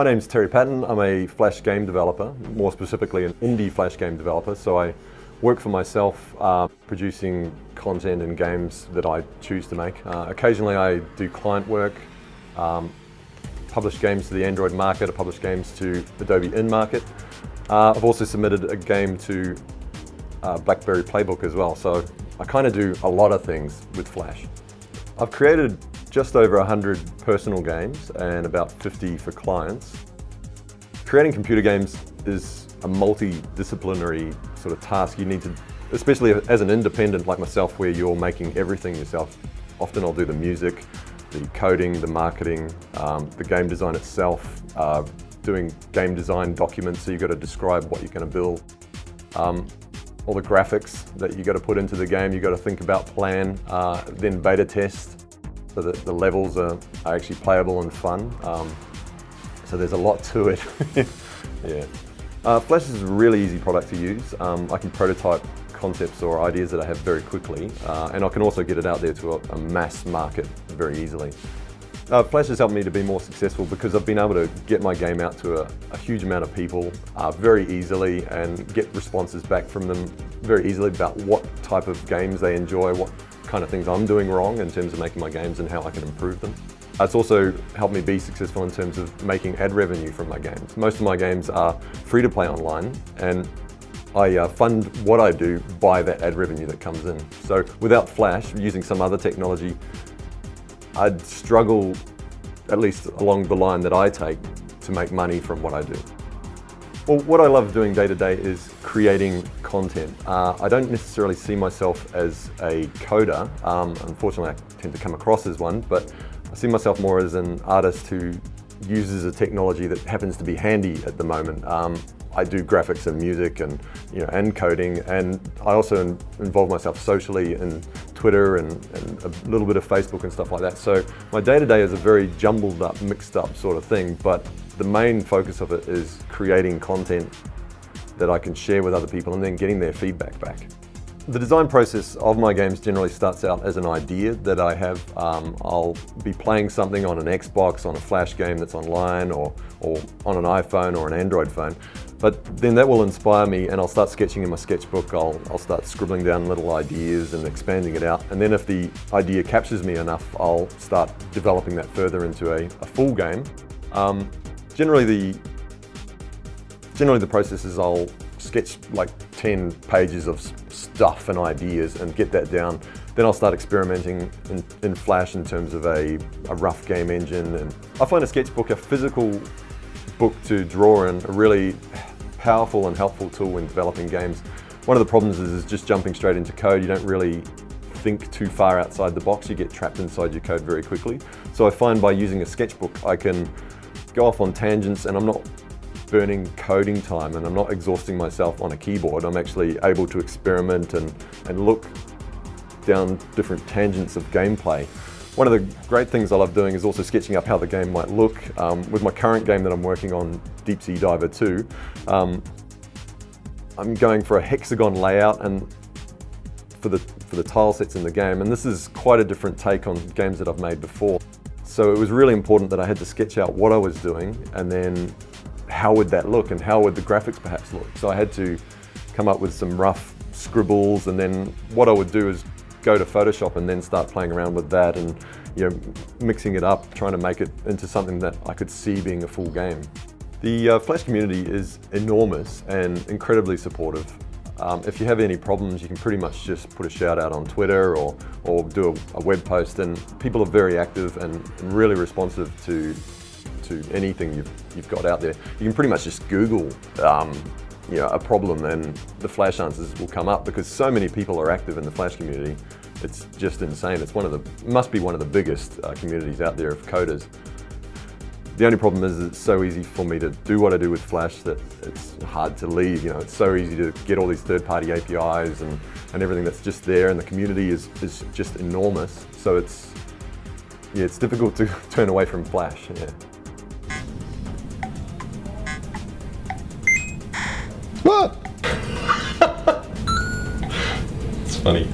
My name's Terry Paton. I'm a Flash game developer, more specifically an indie Flash game developer. So I work for myself, producing content and games that I choose to make. Occasionally I do client work, publish games to the Android market, I publish games to Adobe in-market. I've also submitted a game to BlackBerry Playbook as well, so I kind of do a lot of things with Flash. I've created just over 100 personal games and about 50 for clients. Creating computer games is a multidisciplinary sort of task. You need to, especially as an independent like myself, where you're making everything yourself. Often I'll do the music, the coding, the marketing, the game design itself, doing game design documents, so you've got to describe what you're going to build. All the graphics that you've got to put into the game, you've got to think about, plan, then beta test, so that the levels are actually playable and fun. So there's a lot to it. Yeah. Flash is a really easy product to use. I can prototype concepts or ideas that I have very quickly, and I can also get it out there to a mass market very easily. Flash has helped me to be more successful because I've been able to get my game out to a huge amount of people very easily and get responses back from them very easily about what type of games they enjoy, what kind of things I'm doing wrong in terms of making my games and how I can improve them. It's also helped me be successful in terms of making ad revenue from my games. Most of my games are free to play online, and I fund what I do by that ad revenue that comes in. So without Flash, using some other technology, I'd struggle, at least along the line that I take, to make money from what I do. Well, what I love doing day to day is creating content. I don't necessarily see myself as a coder. Unfortunately, I tend to come across as one, but I see myself more as an artist who uses a technology that happens to be handy at the moment. I do graphics and music and coding, and I also involve myself socially in Twitter and a little bit of Facebook and stuff like that. So my day-to-day is a very jumbled up, mixed up sort of thing, but the main focus of it is creating content that I can share with other people and then getting their feedback back. The design process of my games generally starts out as an idea that I have. I'll be playing something on an Xbox, on a Flash game that's online, or on an iPhone or an Android phone. But then that will inspire me, and I'll start sketching in my sketchbook. I'll start scribbling down little ideas and expanding it out. And then if the idea captures me enough, I'll start developing that further into a full game. Generally the process is I'll sketch like 10 pages of stuff and ideas and get that down. Then I'll start experimenting in Flash in terms of a rough game engine. And I find a sketchbook, a physical book to draw in, a really powerful and helpful tool when developing games. One of the problems is just jumping straight into code. You don't really think too far outside the box. You get trapped inside your code very quickly. So I find by using a sketchbook, I can go off on tangents, and I'm not burning coding time, and I'm not exhausting myself on a keyboard. I'm actually able to experiment and look down different tangents of gameplay. One of the great things I love doing is also sketching up how the game might look. With my current game that I'm working on, Deep Sea Diver 2, I'm going for a hexagon layout and for the tile sets in the game, and this is quite a different take on games that I've made before. So it was really important that I had to sketch out what I was doing, and then how would that look, and how would the graphics perhaps look. So I had to come up with some rough scribbles, and then what I would do is go to Photoshop and then start playing around with that and mixing it up, trying to make it into something that I could see being a full game. The Flash community is enormous and incredibly supportive. If you have any problems, you can pretty much just put a shout out on Twitter or do a web post, and people are very active and really responsive to anything you've got out there. You can pretty much just Google a problem and the Flash answers will come up, because so many people are active in the Flash community. It's just insane. It's must be one of the biggest communities out there of coders. The only problem is it's so easy for me to do what I do with Flash that it's hard to leave. It's so easy to get all these third-party APIs and everything that's just there, and the community is just enormous. So it's difficult to turn away from Flash. Yeah. What? It's funny.